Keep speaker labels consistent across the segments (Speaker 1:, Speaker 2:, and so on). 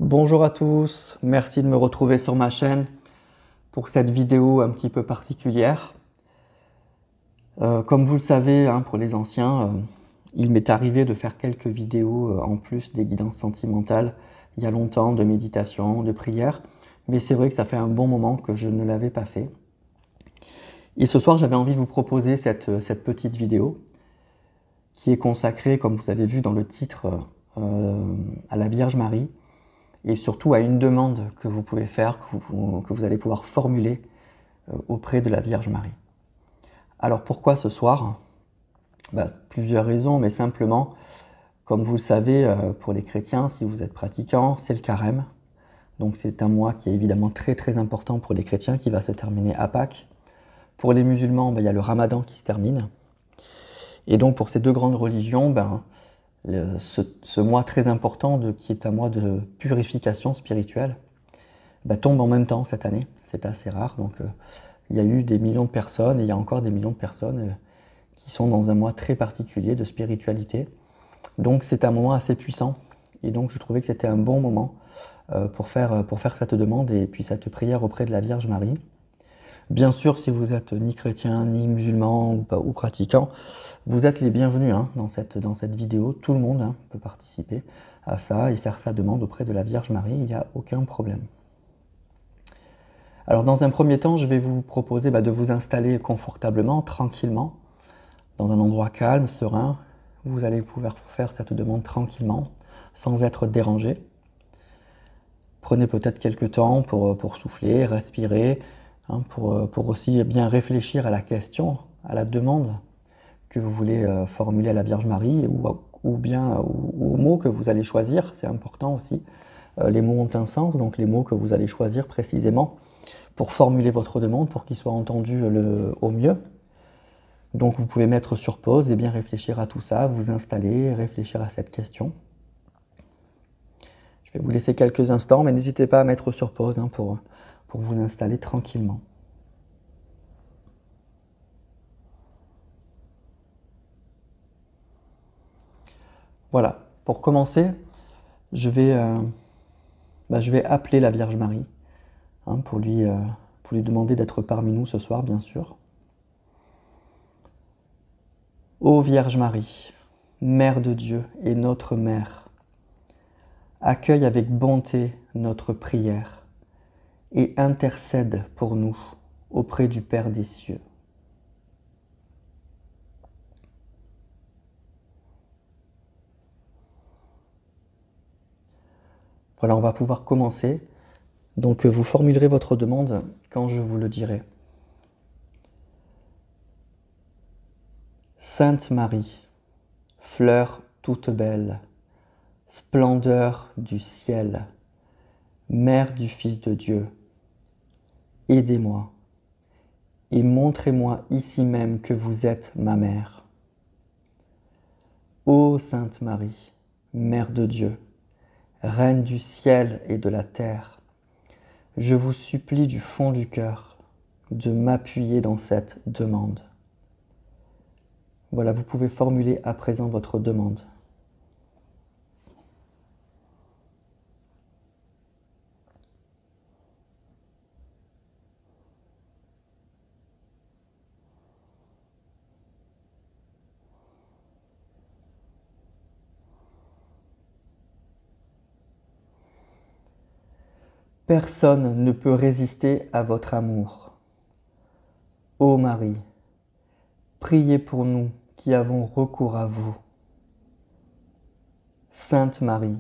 Speaker 1: Bonjour à tous, merci de me retrouver sur ma chaîne pour cette vidéo un petit peu particulière. Comme vous le savez, pour les anciens, il m'est arrivé de faire quelques vidéos en plus des guidances sentimentales il y a longtemps, de méditation, de prière, mais c'est vrai que ça fait un bon moment que je ne l'avais pas fait. Et ce soir, j'avais envie de vous proposer cette petite vidéo qui est consacrée, comme vous avez vu dans le titre, à la Vierge Marie, et surtout à une demande que vous pouvez faire, que vous allez pouvoir formuler auprès de la Vierge Marie. Alors pourquoi ce soir? Plusieurs raisons, mais simplement, comme vous le savez, pour les chrétiens, si vous êtes pratiquants, c'est le carême. Donc c'est un mois qui est évidemment très très important pour les chrétiens, qui va se terminer à Pâques. Pour les musulmans, il y a le ramadan qui se termine. Et donc pour ces deux grandes religions, ce mois très important, qui est un mois de purification spirituelle, tombe en même temps cette année. C'est assez rare. Donc il y a eu des millions de personnes, et il y a encore des millions de personnes qui sont dans un mois très particulier de spiritualité. Donc c'est un moment assez puissant. Et donc je trouvais que c'était un bon moment pour faire cette demande et puis cette prière auprès de la Vierge Marie. Bien sûr, si vous êtes ni chrétien, ni musulman ou pratiquant, vous êtes les bienvenus dans cette vidéo. Tout le monde peut participer à ça et faire sa demande auprès de la Vierge Marie. Il n'y a aucun problème. Alors dans un premier temps, je vais vous proposer de vous installer confortablement, tranquillement, dans un endroit calme, serein. Vous allez pouvoir faire cette demande tranquillement, sans être dérangé. Prenez peut-être quelques temps pour souffler, respirer, pour aussi bien réfléchir à la question, à la demande que vous voulez formuler à la Vierge Marie ou bien aux mots que vous allez choisir. C'est important aussi. Les mots ont un sens, donc les mots que vous allez choisir précisément pour formuler votre demande, pour qu'ils soient entendus au mieux. Donc vous pouvez mettre sur pause et bien réfléchir à tout ça, vous installer, réfléchir à cette question. Je vais vous laisser quelques instants, mais n'hésitez pas à mettre sur pause pour vous installer tranquillement. Voilà, pour commencer, je vais appeler la Vierge Marie pour lui demander d'être parmi nous ce soir, bien sûr. Ô Vierge Marie, Mère de Dieu et notre Mère, accueille avec bonté notre prière et intercède pour nous auprès du Père des cieux. Voilà, on va pouvoir commencer. Donc vous formulerez votre demande quand je vous le dirai. Sainte Marie, fleur toute belle, splendeur du ciel, Mère du Fils de Dieu, aidez-moi et montrez-moi ici même que vous êtes ma mère. Ô Sainte Marie, Mère de Dieu, Reine du ciel et de la terre, je vous supplie du fond du cœur de m'appuyer dans cette demande. Voilà, vous pouvez formuler à présent votre demande. Personne ne peut résister à votre amour. Ô Marie, priez pour nous qui avons recours à vous. Sainte Marie,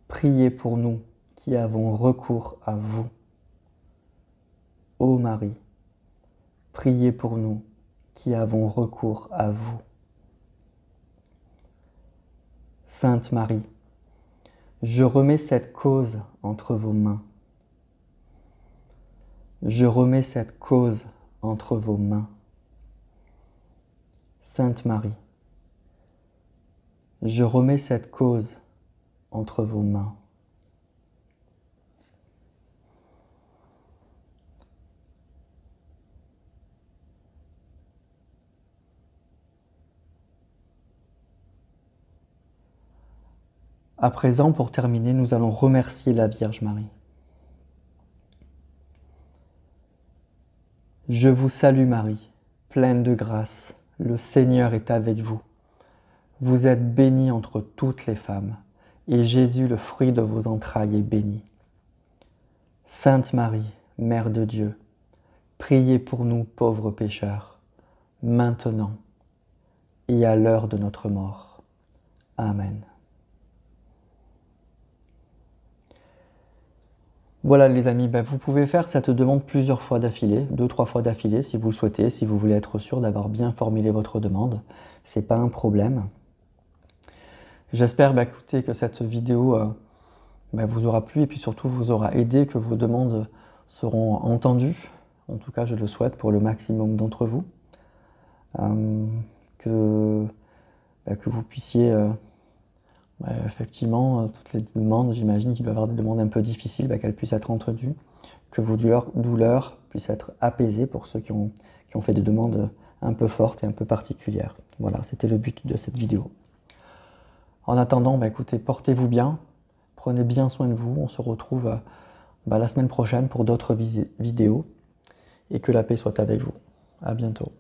Speaker 1: priez pour nous qui avons recours à vous. Ô Marie, priez pour nous qui avons recours à vous. Sainte Marie, je remets cette cause entre vos mains. Je remets cette cause entre vos mains. Sainte Marie, je remets cette cause entre vos mains. À présent, pour terminer, nous allons remercier la Vierge Marie. Je vous salue Marie, pleine de grâce, le Seigneur est avec vous. Vous êtes bénie entre toutes les femmes, et Jésus, le fruit de vos entrailles, est béni. Sainte Marie, Mère de Dieu, priez pour nous pauvres pécheurs, maintenant et à l'heure de notre mort. Amen. Voilà les amis, vous pouvez faire cette demande plusieurs fois d'affilée, 2-3 fois d'affilée si vous le souhaitez, si vous voulez être sûr d'avoir bien formulé votre demande. C'est pas un problème. J'espère écoutez, que cette vidéo vous aura plu et puis surtout vous aura aidé, que vos demandes seront entendues. En tout cas, je le souhaite pour le maximum d'entre vous. Que vous puissiez, effectivement, toutes les demandes, j'imagine qu'il doit y avoir des demandes un peu difficiles, qu'elles puissent être entendues, que vos douleurs puissent être apaisées pour ceux qui ont fait des demandes un peu fortes et un peu particulières. Voilà, c'était le but de cette vidéo. En attendant, écoutez, portez-vous bien, prenez bien soin de vous, on se retrouve la semaine prochaine pour d'autres vidéos, et que la paix soit avec vous. À bientôt.